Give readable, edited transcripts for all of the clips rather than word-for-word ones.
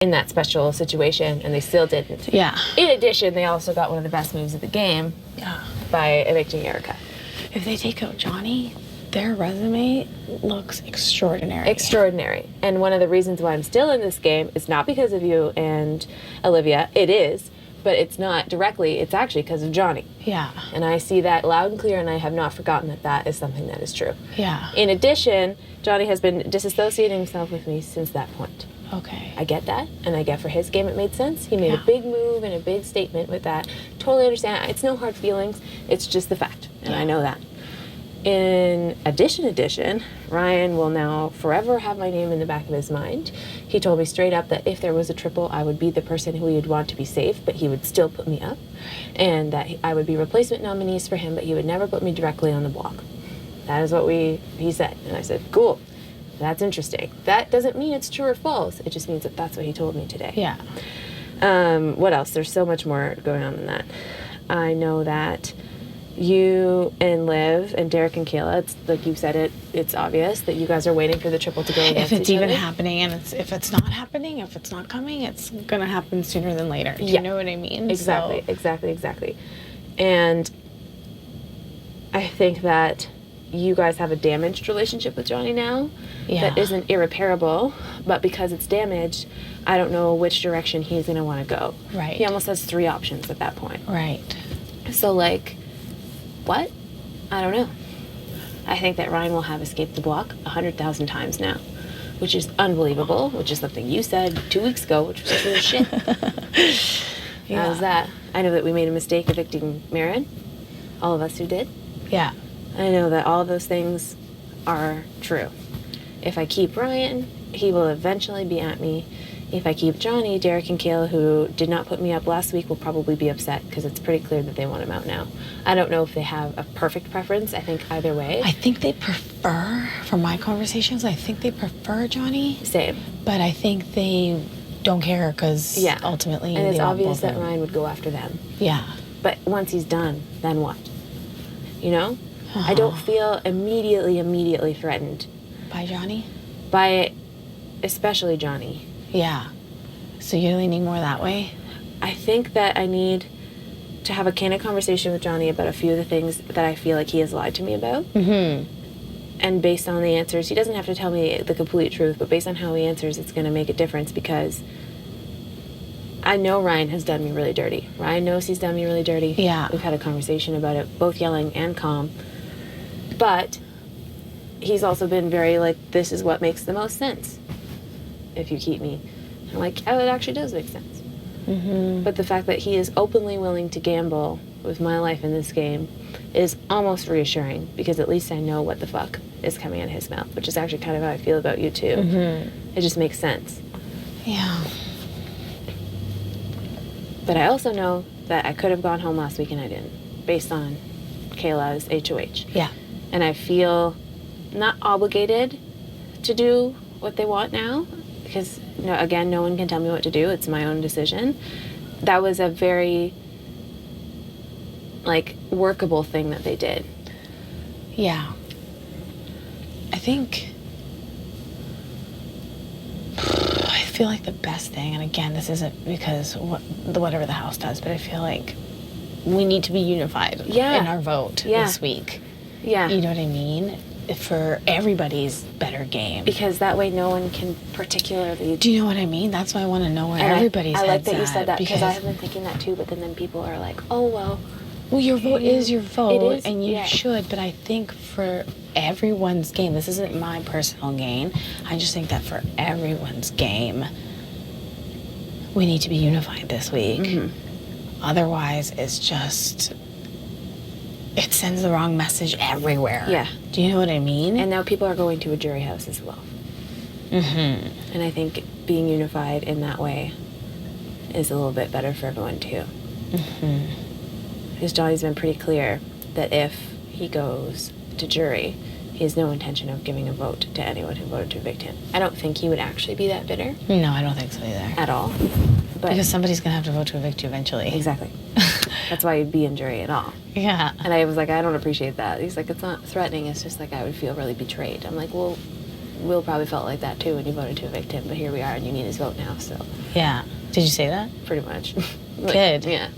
in that special situation, and they still didn't. Yeah. In addition, they also got one of the best moves of the game by evicting Erica. If they take out Johnny, their resume looks extraordinary. Extraordinary. And one of the reasons why I'm still in this game is not because of you and Olivia. It is, but it's not directly. It's actually because of Johnny. Yeah. And I see that loud and clear, and I have not forgotten that that is something that is true. Yeah. In addition, Johnny has been disassociating himself with me since that point. Okay. I get that, and I get for his game it made sense. He made a big move and a big statement with that. Totally understand. It's no hard feelings. It's just the fact, and I know that. In addition, Ryan will now forever have my name in the back of his mind. He told me straight up that if there was a triple, I would be the person who he would want to be safe, but he would still put me up, and that I would be replacement nominees for him, but he would never put me directly on the block. That is what he said, and I said, cool. That's interesting. That doesn't mean it's true or false. It just means that that's what he told me today. Yeah. What else? There's so much more going on than that. I know that you and Liv and Derek and Kayla, it's like you said it's obvious that you guys are waiting for the triple to go against If it's each even other. happening, and if it's not happening, if it's not coming, it's going to happen sooner than later. Do you know what I mean? Exactly, So. exactly. And I think that you guys have a damaged relationship with Johnny now that isn't irreparable, but because it's damaged, I don't know which direction he's going to want to go. Right. He almost has 3 options at that point. Right. So, like, what? I don't know. I think that Ryan will have escaped the block 100,000 times now, which is unbelievable, which is something you said 2 weeks ago, which was true as shit. How's that? I know that we made a mistake evicting Marin, all of us who did. Yeah. I know that all of those things are true. If I keep Ryan, he will eventually be at me. If I keep Johnny, Derek and Kayla, who did not put me up last week, will probably be upset because it's pretty clear that they want him out now. I don't know if they have a perfect preference. I think either way. I think they prefer, from my conversations, I think they prefer Johnny. Same. But I think they don't care because ultimately and it's they want obvious both that of them. Ryan would go after them. Yeah. But once he's done, then what? You know? I don't feel immediately threatened. By Johnny? By especially Johnny. Yeah. So you're leaning more that way? I think that I need to have a candid conversation with Johnny about a few of the things that I feel like he has lied to me about. Mm-hmm. And based on the answers, he doesn't have to tell me the complete truth, but based on how he answers, it's going to make a difference because I know Ryan has done me really dirty. Ryan knows he's done me really dirty. Yeah. We've had a conversation about it, both yelling and calm. But he's also been very like, this is what makes the most sense if you keep me. And I'm like, oh, it actually does make sense. Mm-hmm. But the fact that he is openly willing to gamble with my life in this game is almost reassuring because at least I know what the fuck is coming out of his mouth, which is actually kind of how I feel about you too. Mm-hmm. It just makes sense. Yeah. But I also know that I could have gone home last week and I didn't, based on Kayla's HOH. Yeah. And I feel not obligated to do what they want now because, again, no one can tell me what to do. It's my own decision. That was a very, workable thing that they did. Yeah. I think... I feel like the best thing, and again, this isn't because whatever the House does, but I feel like we need to be unified in our vote this week. Yeah. You know what I mean? For everybody's better game. Because that way no one can particularly... Do you know what I mean? That's why I want to know where everybody's head's at. I like that you said that because I have been thinking that too, but then people are like, oh, well... Well, your vote is your vote, it is, and you should, but I think for everyone's game, this isn't my personal gain, I just think that for everyone's game, we need to be unified this week. Mm-hmm. Otherwise, it's just... It sends the wrong message everywhere. Yeah. Do you know what I mean? And now people are going to a jury house as well. Mm-hmm. And I think being unified in that way is a little bit better for everyone too. Mm-hmm. Because Johnny's been pretty clear that if he goes to jury, he has no intention of giving a vote to anyone who voted to evict him. I don't think he would actually be that bitter. No, I don't think so either. At all. But because somebody's going to have to vote to evict you eventually. Exactly. That's why you'd be in jury at all. Yeah. And I was like, I don't appreciate that. He's like, it's not threatening. It's just like I would feel really betrayed. I'm like, well, Will probably felt like that too when you voted to evict him, but here we are and you need his vote now, so. Yeah. Did you say that? Pretty much. Good. Yeah.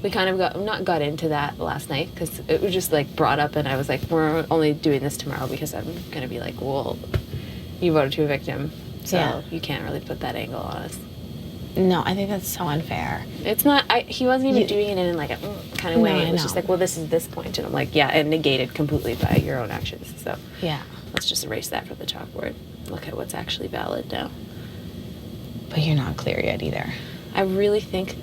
We kind of got into that last night because it was just like brought up and I was like, we're only doing this tomorrow because I'm going to be like, well, you voted to evict him, so you can't really put that angle on us. No, I think that's so unfair. It's not, he wasn't even doing it in like a kind of way. No, It was just like, well, this is this point. And I'm like, yeah, and negated completely by your own actions. So Yeah. let's just erase that from the chalkboard. Look at what's actually valid now. But you're not clear yet either. I really think,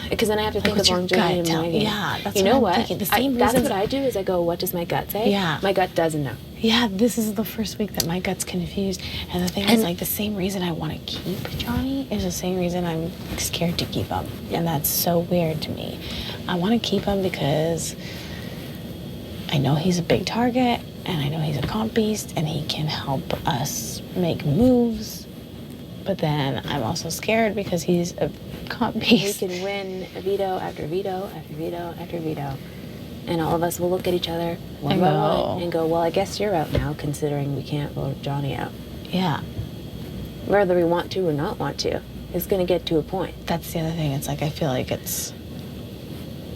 because then I have to think what's of your longevity gut in my tell? game. Yeah, that's you what know I'm what? thinking. The same That's reasons- what I do is I go, what does my gut say? Yeah. My gut doesn't know. Yeah, this is the first week that my gut's confused. And the thing is, like, the same reason I want to keep Johnny is the same reason I'm scared to keep him. And that's so weird to me. I want to keep him because I know he's a big target, and I know he's a comp beast, and he can help us make moves. But then I'm also scared because he's a comp beast. We can win a veto after veto after veto after veto. And all of us will look at each other one by one and go, well, I guess you're out now, considering we can't vote Johnny out. Yeah. Whether we want to or not want to, it's going to get to a point. That's the other thing. It's like, I feel like it's...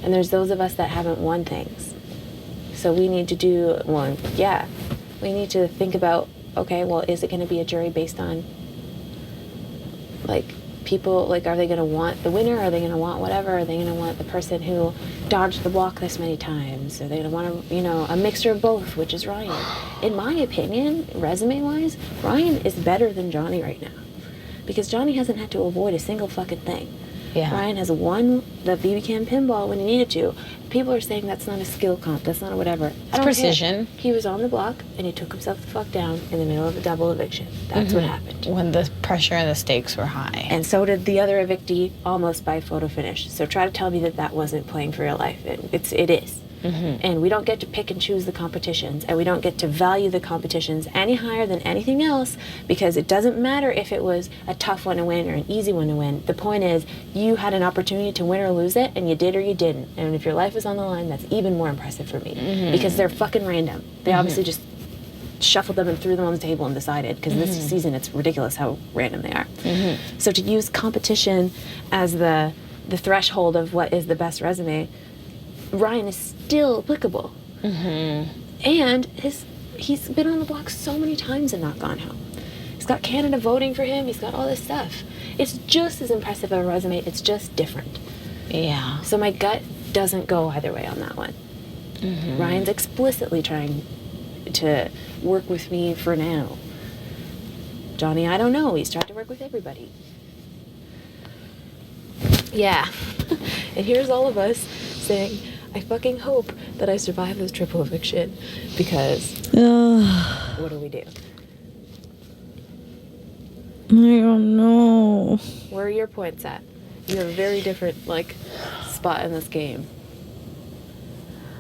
And there's those of us that haven't won things. So we need to do, well, yeah, we need to think about, okay, well, is it going to be a jury based on, like, people, like, are they going to want the winner? Are they going to want whatever? Are they going to want the person who dodged the block this many times? Are they going to want, a mixture of both, which is Ryan? In my opinion, resume-wise, Ryan is better than Johnny right now. Because Johnny hasn't had to avoid a single fucking thing. Yeah. Ryan has won the BB Cam pinball when he needed to. People are saying that's not a skill comp, that's not a whatever. It's precision. He was on the block and he took himself the fuck down in the middle of a double eviction. That's what happened. When the pressure and the stakes were high. And so did the other evictee almost by photo finish. So try to tell me that wasn't playing for real life. It is. And we don't get to pick and choose the competitions, and we don't get to value the competitions any higher than anything else, because it doesn't matter if it was a tough one to win or an easy one to win. The point is, you had an opportunity to win or lose it, and you did or you didn't. And if your life is on the line, that's even more impressive for me, because they're fucking random. They obviously just shuffled them and threw them on the table and decided, because this season it's ridiculous how random they are. So to use competition as the threshold of what is the best resume, Ryan is still applicable. And he's been on the block so many times and not gone home. He's got Canada voting for him. He's got all this stuff. It's just as impressive of a resume. It's just different. Yeah. So my gut doesn't go either way on that one. Ryan's explicitly trying to work with me for now. Johnny, I don't know. He's tried to work with everybody. Yeah. And here's all of us saying, I fucking hope that I survive this triple eviction, because what do we do? I don't know. Where are your points at? You have a very different, spot in this game.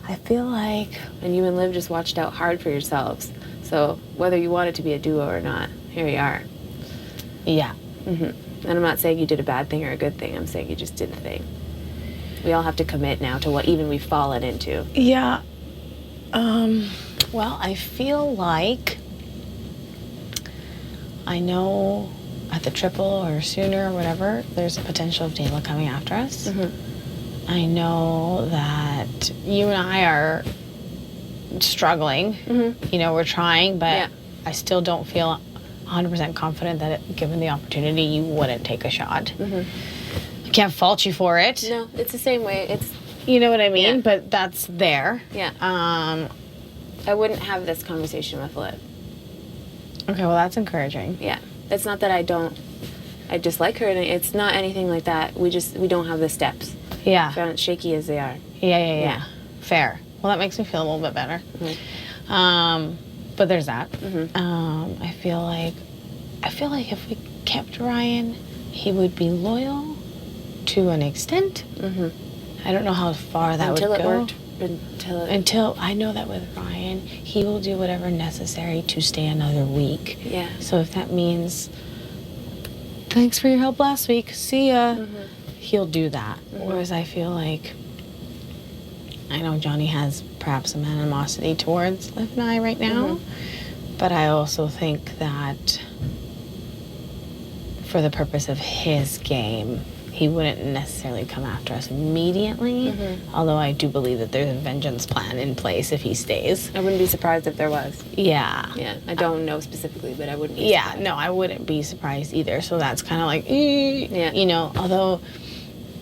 I feel like... And you and Liv just watched out hard for yourselves. So whether you want it to be a duo or not, here you are. Yeah. And I'm not saying you did a bad thing or a good thing. I'm saying you just did the thing. We all have to commit now to what even we've fallen into. Yeah. Well, I feel like I know at the triple or sooner or whatever, there's a potential of Dayla coming after us. I know that you and I are struggling. We're trying, but I still don't feel 100% confident that given the opportunity, you wouldn't take a shot. I can't fault you for it. No, it's the same way. It's, you know what I mean? Yeah. But that's there. Yeah. I wouldn't have this conversation with Liv. Okay, well, that's encouraging. Yeah. It's not that I dislike her, and it's not anything like that. We don't have the steps. Yeah. So shaky as they are. Yeah. Fair. Well, that makes me feel a little bit better. But there's that. I feel like if we kept Ryan, he would be loyal to an extent. I don't know how far that would go. Until it worked. Until I know that with Ryan, he will do whatever necessary to stay another week. Yeah. So if that means, thanks for your help last week, see ya, he'll do that. Whereas I feel like I know Johnny has perhaps some animosity towards Liv and I right now, but I also think that for the purpose of his game, he wouldn't necessarily come after us immediately, although I do believe that there's a vengeance plan in place if he stays. I wouldn't be surprised if there was. Yeah. Yeah, I don't know specifically, but I wouldn't be Yeah, surprised. no, I wouldn't be surprised either. So that's kind of like, you know, although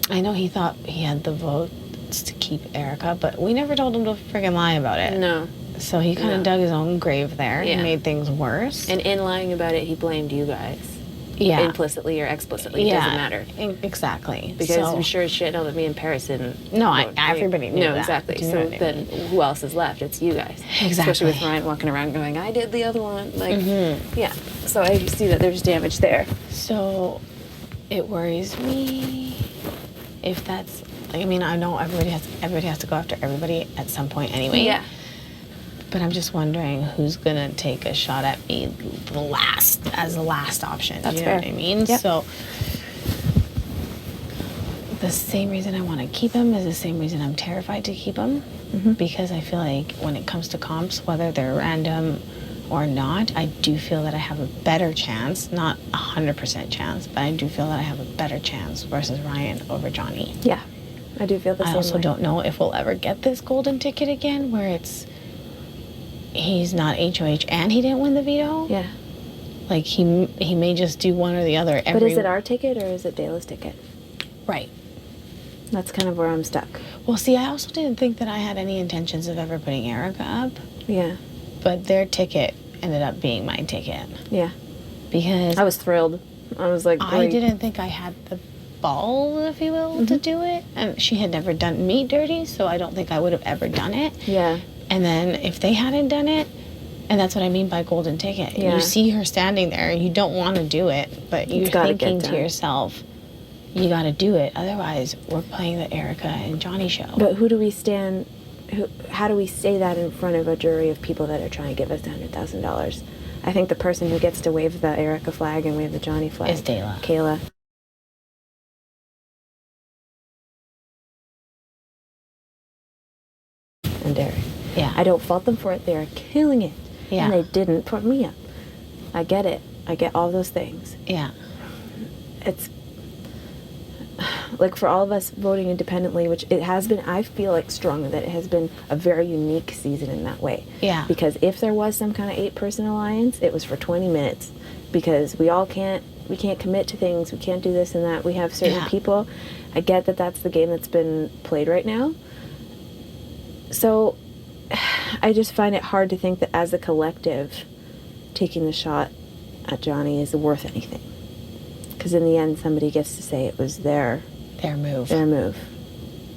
I know he thought he had the votes to keep Erica, but we never told him to friggin' lie about it. No. So he kind of dug his own grave there. Yeah. He made things worse. And in lying about it, he blamed you guys. Yeah. Implicitly or explicitly, it doesn't matter. Exactly. Because we sure as shit know that me and Paris didn't. No, everybody knew that. No, exactly. Do you know So what I then mean? who else is left? It's you guys. Exactly. Especially with Ryan walking around going, I did the other one. Like, yeah. So I see that there's damage there. So it worries me if that's, like, I mean, I know everybody has to go after everybody at some point anyway. Yeah. But I'm just wondering who's gonna take a shot at me as the last option. That's you know fair. what I mean? Yep. So the same reason I want to keep him is the same reason I'm terrified to keep him, because I feel like when it comes to comps, whether they're random or not, I do feel that I have a better chance, not 100% chance, but I do feel that I have a better chance versus Ryan over Johnny. Yeah. I do feel the same I also way. don't know if we'll ever get this golden ticket again where it's he's not HOH and he didn't win the veto. Yeah. Like he may just do one or the other. But is it our ticket or is it Dayla's ticket? Right. That's kind of where I'm stuck. Well, see, I also didn't think that I had any intentions of ever putting Erica up, Yeah. but their ticket ended up being my ticket Yeah. because I was thrilled. I was like, I great. didn't think I had the balls, if you will, to do it. And she had never done me dirty, so I don't think I would have ever done it. Yeah. And then if they hadn't done it, and that's what I mean by golden ticket. Yeah. You see her standing there, and you don't want to do it, but you're gotta get thinking to done. yourself, you got to do it. Otherwise, we're playing the Erica and Johnny show. But who do we stand? How do we say that in front of a jury of people that are trying to give us $100,000? I think the person who gets to wave the Erica flag and wave the Johnny flag Is Dayla. Kayla. And Derek. Yeah. I don't fault them for it. They're killing it. Yeah. And they didn't put me up. I get it. I get all those things. Yeah. It's like for all of us voting independently, which it has been, I feel like strongly that it has been a very unique season in that way. Yeah. Because if there was some kind of 8-person alliance, it was for 20 minutes because we can't commit to things. We can't do this and that. We have certain people. I get that that's the game that's been played right now. So I just find it hard to think that as a collective, taking the shot at Johnny is worth anything. Because in the end, somebody gets to say it was their move. Their move.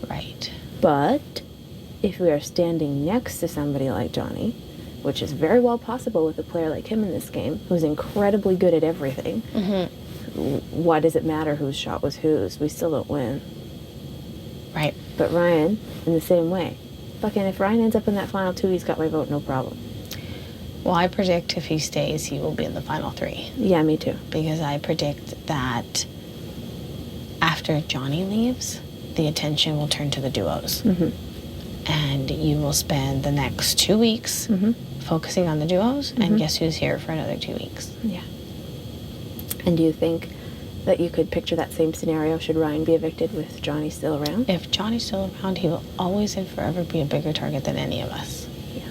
Right. But if we are standing next to somebody like Johnny, which is very well possible with a player like him in this game, who's incredibly good at everything, why does it matter whose shot was whose? We still don't win. Right. But Ryan, in the same way. Fucking if Ryan ends up in that final 2, he's got my vote, no problem. Well, I predict if he stays, he will be in the final 3. Yeah, me too. Because I predict that after Johnny leaves, the attention will turn to the duos. And you will spend the next 2 weeks focusing on the duos, and guess who's here for another 2 weeks? Yeah. And do you think that you could picture that same scenario should Ryan be evicted with Johnny still around? If Johnny's still around, he will always and forever be a bigger target than any of us. Yeah.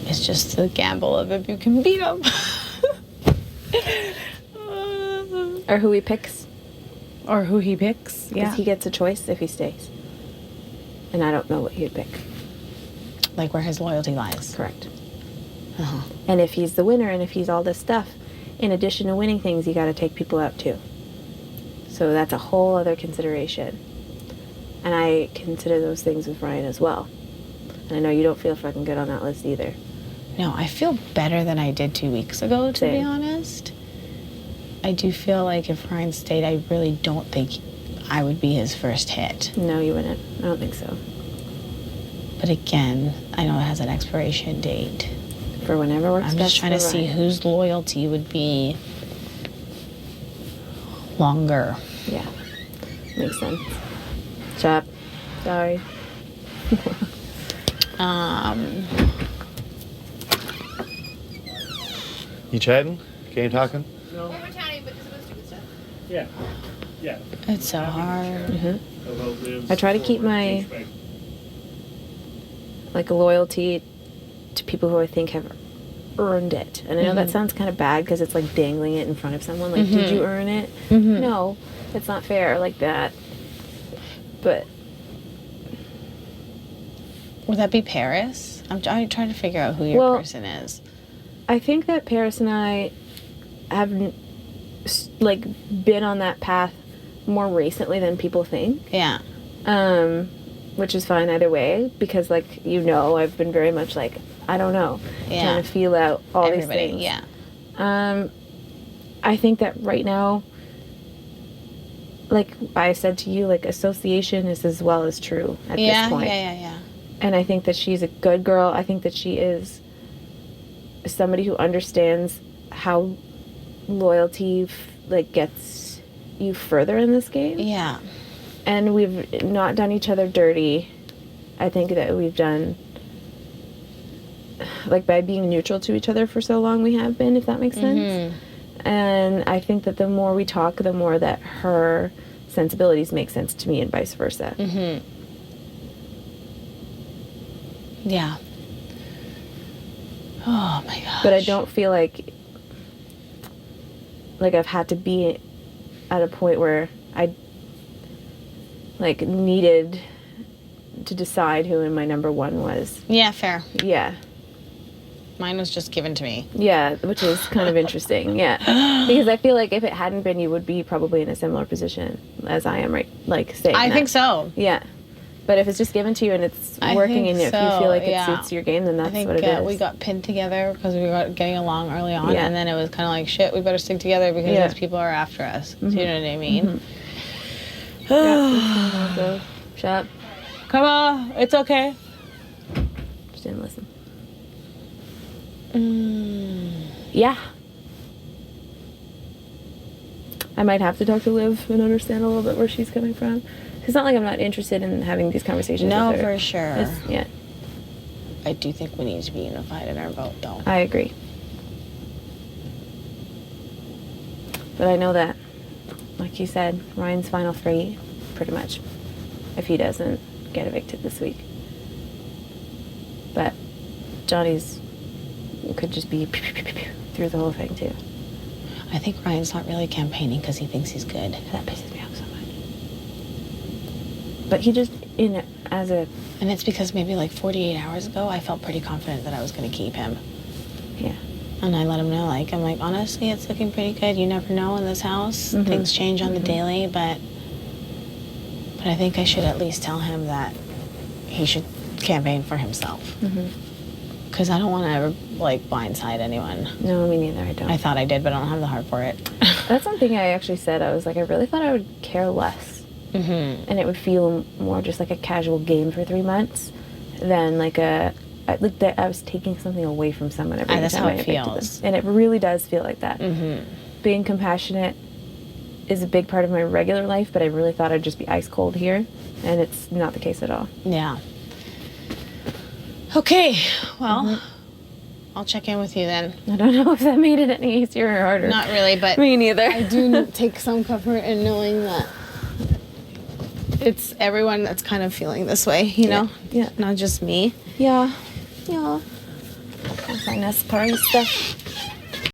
It's just the gamble of if you can beat him. Or who he picks. Or who he picks. Because he gets a choice if he stays. And I don't know what he'd pick. Like where his loyalty lies. Correct. And if he's the winner and if he's all this stuff, in addition to winning things, you got to take people out too. So that's a whole other consideration. And I consider those things with Ryan as well. And I know you don't feel fucking good on that list either. No, I feel better than I did 2 weeks ago, to be honest. I do feel like if Ryan stayed, I really don't think I would be his first hit. No, you wouldn't. I don't think so. But again, I know it has an expiration date. For whenever works I'm just trying to see whose loyalty would be longer. Yeah. Makes sense. Chop. Sorry. You chatting? Game talking? No. We're chatting, but it's supposed to be stuff. Yeah. Yeah. It's so hard. I try to keep my like loyalty to people who I think have earned it. And I know that sounds kind of bad because it's like dangling it in front of someone. Like, did you earn it? No, it's not fair like that. But Would that be Paris? I'm trying to figure out who your person is. I think that Paris and I have like been on that path more recently than people think. Yeah. Which is fine either way because, like, I've been very much like, I don't know, trying to feel out all these things. Yeah. I think that right now, like I said to you, like, association is as well as true at this point. Yeah. And I think that she's a good girl. I think that she is somebody who understands how loyalty gets you further in this game. Yeah. And we've not done each other dirty. I think that we've done, like, by being neutral to each other for so long we have been, if that makes sense. And I think that the more we talk, the more that her sensibilities make sense to me and vice versa. Yeah. Oh my gosh. But I don't feel like I've had to be at a point where I needed to decide who my number one was. Yeah, fair. Yeah. Mine was just given to me. Yeah, which is kind of interesting. Yeah. Because I feel like if it hadn't been, you would be probably in a similar position as I am right, saying I that. think so. Yeah. But if it's just given to you and it's working and if you feel like it suits your game, then that's what it is. We got pinned together because we were getting along early on, and then it was kind of like, shit, we better stick together because these people are after us. Do you know what I mean? Yeah, shut up. Come on, it's okay. Just didn't listen. Yeah. I might have to talk to Liv and understand a little bit where she's coming from. It's not like I'm not interested in having these conversations No, with her. for sure. Yeah. I do think we need to be unified in our vote, though. I agree. But I know that, like you said, Ryan's final three, pretty much, if he doesn't get evicted this week. But Johnny's could just be through the whole thing, too. I think Ryan's not really campaigning because he thinks he's good. That pisses me off so much. But he just, And it's because maybe 48 hours ago, I felt pretty confident that I was going to keep him. Yeah. And I let him know, I'm like, honestly, it's looking pretty good. You never know in this house. Things change on the daily, but I think I should at least tell him that he should campaign for himself. Because I don't want to ever, blindside anyone. No, me neither, I don't. I thought I did, but I don't have the heart for it. That's something I actually said. I was like, I really thought I would care less. And it would feel more just like a casual game for 3 months than I was taking something away from someone every time. That's how I it evicted feels. them. And it really does feel like that. Being compassionate is a big part of my regular life, but I really thought I'd just be ice cold here, and it's not the case at all. Yeah. Okay, well, I'll check in with you then. I don't know if that made it any easier or harder. Not really, but Me neither. I do take some comfort in knowing that it's everyone that's kind of feeling this way, you know? Yeah. Not just me. Yeah. Yeah. Find us party stuff.